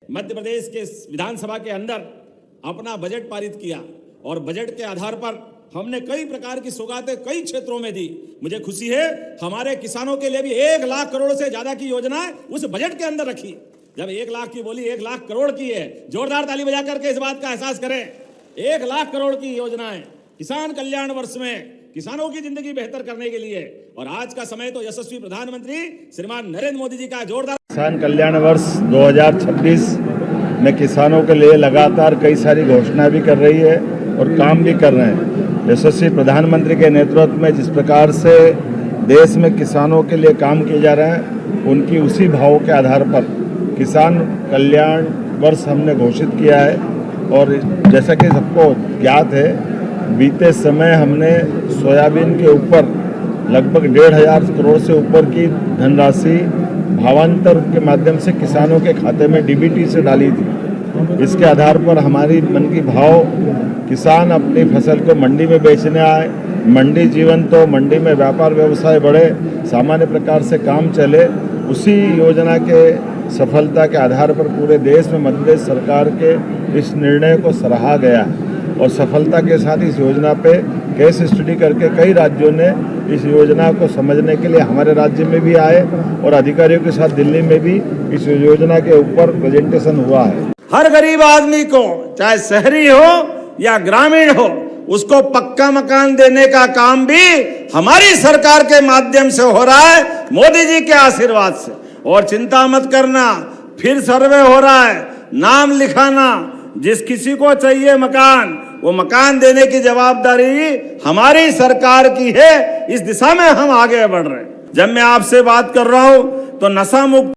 मध्य प्रदेश के विधानसभा के अंदर अपना बजट पारित किया और बजट के आधार पर हमने कई प्रकार की सौगातें कई क्षेत्रों में दी। मुझे खुशी है हमारे किसानों के लिए भी 1 लाख करोड़ से ज्यादा की योजनाएं उस बजट के अंदर रखी। जब 1 लाख की बोली 1 लाख करोड़ की है, जोरदार ताली बजा करके इस बात का एहसास करें। 1 लाख करोड़ की योजनाएं किसान कल्याण वर्ष में किसानों की जिंदगी बेहतर करने के लिए, और आज का समय तो यशस्वी प्रधानमंत्री श्रीमान नरेंद्र मोदी जी का जोरदार किसान कल्याण वर्ष 2026 में किसानों के लिए लगातार कई सारी घोषणाएं भी कर रही है और काम भी कर रहे हैं। यशस्वी प्रधानमंत्री के नेतृत्व में जिस प्रकार से देश में किसानों के लिए काम किए जा रहे हैं, उनकी उसी भाव के आधार पर किसान कल्याण वर्ष हमने घोषित किया है। और जैसा कि सबको ज्ञात है, बीते समय हमने सोयाबीन के ऊपर लगभग 1,500 करोड़ से ऊपर की धनराशि भावांतर के माध्यम से किसानों के खाते में डीबीटी से डाली थी। इसके आधार पर हमारी मन की भाव किसान अपनी फसल को मंडी में बेचने आए, मंडी जीवन तो मंडी में व्यापार व्यवसाय बढ़े, सामान्य प्रकार से काम चले, उसी योजना के सफलता के आधार पर पूरे देश में मध्य प्रदेश सरकार के इस निर्णय को सराहा गया और सफलता के साथ इस योजना पे केस स्टडी करके कई राज्यों ने इस योजना को समझने के लिए हमारे राज्य में भी आए और अधिकारियों के साथ दिल्ली में भी इस योजना के ऊपर प्रेजेंटेशन हुआ है। हर गरीब आदमी को, चाहे शहरी हो या ग्रामीण हो, उसको पक्का मकान देने का काम भी हमारी सरकार के माध्यम से हो रहा है, मोदी जी के आशीर्वाद से। और चिंता मत करना, फिर सर्वे हो रहा है, नाम लिखाना, जिस किसी को चाहिए मकान, वो मकान देने की जवाबदारी हमारी सरकार की है। इस दिशा में हम आगे बढ़ रहे हैं। जब मैं आपसे बात कर रहा हूं तो नशा मुक्त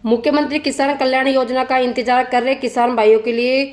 मुख्यमंत्री किसान कल्याण योजना का इंतजार कर रहे किसान भाइयों के लिए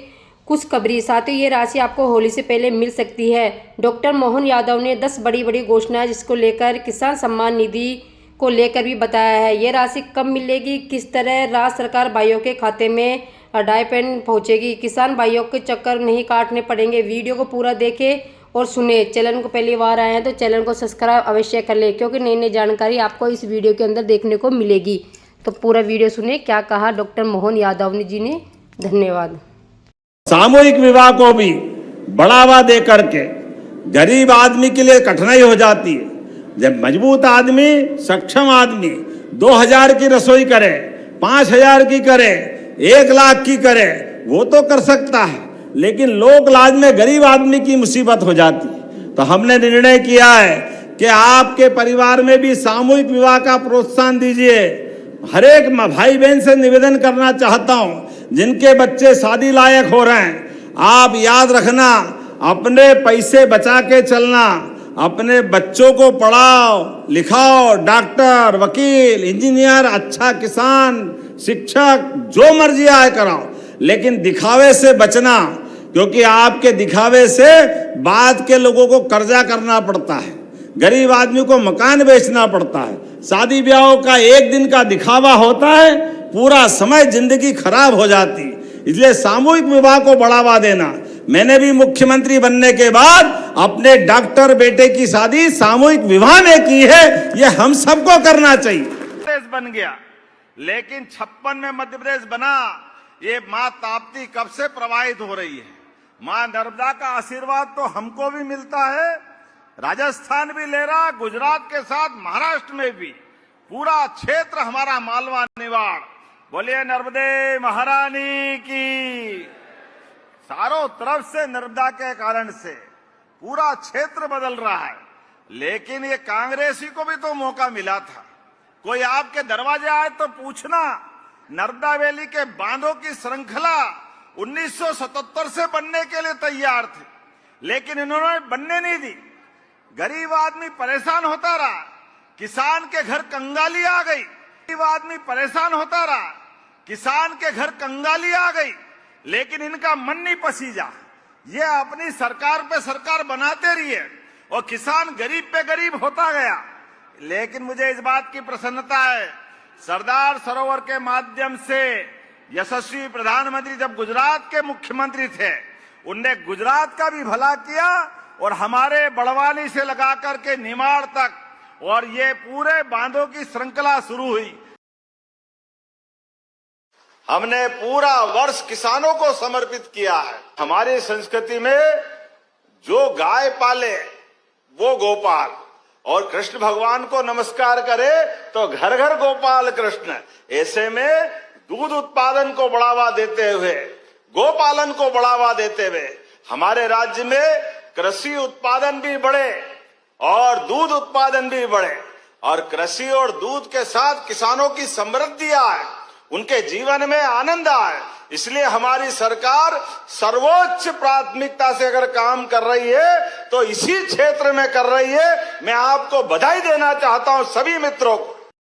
खुशखबरी, साथ ही ये राशि आपको होली से पहले मिल सकती है। डॉक्टर मोहन यादव ने 10 बड़ी घोषणाएं जिसको लेकर किसान सम्मान निधि को लेकर भी बताया है। ये राशि कब मिलेगी, किस तरह राज्य सरकार भाइयों के खाते में डाइपेंड पहुंचेगी, किसान भाइयों के चक्कर नहीं काटने पड़ेंगे। वीडियो को पूरा देखें और सुने। चैनल को पहली बार आए हैं तो चैनल को सब्सक्राइब अवश्य कर ले, क्योंकि नई नई जानकारी आपको इस वीडियो के अंदर देखने को मिलेगी। तो पूरा वीडियो सुने क्या कहा डॉक्टर मोहन यादव जी ने। धन्यवाद। सामूहिक विवाह को भी बढ़ावा दे करके गरीब आदमी के लिए कठिनाई हो जाती है। जब मजबूत आदमी, सक्षम आदमी 2,000 की रसोई करे, 5,000 की करे, 1 लाख की करे, वो तो कर सकता है, लेकिन लोक लाज में गरीब आदमी की मुसीबत हो जाती है। तो हमने निर्णय किया है कि आपके परिवार में भी सामूहिक विवाह का प्रोत्साहन दीजिए। हर एक भाई बहन से निवेदन करना चाहता हूं, जिनके बच्चे शादी लायक हो रहे हैं, आप याद रखना, अपने पैसे बचा के चलना, अपने बच्चों को पढ़ाओ लिखाओ, डॉक्टर, वकील, इंजीनियर, अच्छा किसान, शिक्षक, जो मर्जी आए कराओ, लेकिन दिखावे से बचना, क्योंकि आपके दिखावे से बाद के लोगों को कर्जा करना पड़ता है, गरीब आदमी को मकान बेचना पड़ता है, शादी ब्याह का एक दिन का दिखावा होता है, पूरा समय जिंदगी खराब हो जाती है। इसलिए सामूहिक विवाह को बढ़ावा देना। मैंने भी मुख्यमंत्री बनने के बाद अपने डॉक्टर बेटे की शादी सामूहिक विवाह में की है। ये हम सबको करना चाहिए। प्रदेश बन गया, लेकिन 56 में मध्य प्रदेश बना। ये माँ ताप्ती कब से प्रवाहित हो रही है। माँ नर्मदा का आशीर्वाद तो हमको भी मिलता है, राजस्थान भी ले रहा, गुजरात के साथ महाराष्ट्र में भी, पूरा क्षेत्र हमारा मालवा निवाड़, बोलिए नर्मदे महारानी की। चारों तरफ से नर्मदा के कारण से पूरा क्षेत्र बदल रहा है। लेकिन ये कांग्रेसी को भी तो मौका मिला था। कोई आपके दरवाजे आए तो पूछना, नर्मदा वैली के बांधों की श्रृंखला 1977 से बनने के लिए तैयार थे, लेकिन इन्होंने बनने नहीं दी। गरीब आदमी परेशान होता रहा, किसान के घर कंगाली आ गई। गरीब आदमी परेशान होता रहा, किसान के घर कंगाली आ गई, लेकिन इनका मन नहीं पसीजा। ये अपनी सरकार पे सरकार बनाते रहिए और किसान गरीब पे गरीब होता गया। लेकिन मुझे इस बात की प्रसन्नता है, सरदार सरोवर के माध्यम से यशस्वी प्रधानमंत्री जब गुजरात के मुख्यमंत्री थे, उनने गुजरात का भी भला किया और हमारे बड़वानी से लगा करके निमाड़ तक और ये पूरे बांधों की श्रृंखला शुरू हुई। हमने पूरा वर्ष किसानों को समर्पित किया है। हमारी संस्कृति में जो गाय पाले वो गोपाल और कृष्ण भगवान को नमस्कार करे तो घर घर गोपाल कृष्ण। ऐसे में दूध उत्पादन को बढ़ावा देते हुए, गोपालन को बढ़ावा देते हुए हमारे राज्य में कृषि उत्पादन भी बढ़े और दूध उत्पादन भी बढ़े और कृषि और दूध के साथ किसानों की समृद्धि आए, उनके जीवन में आनंद आए। इसलिए हमारी सरकार सर्वोच्च प्राथमिकता से अगर काम कर रही है तो इसी क्षेत्र में कर रही है। मैं आपको बधाई देना चाहता हूं सभी मित्रों को।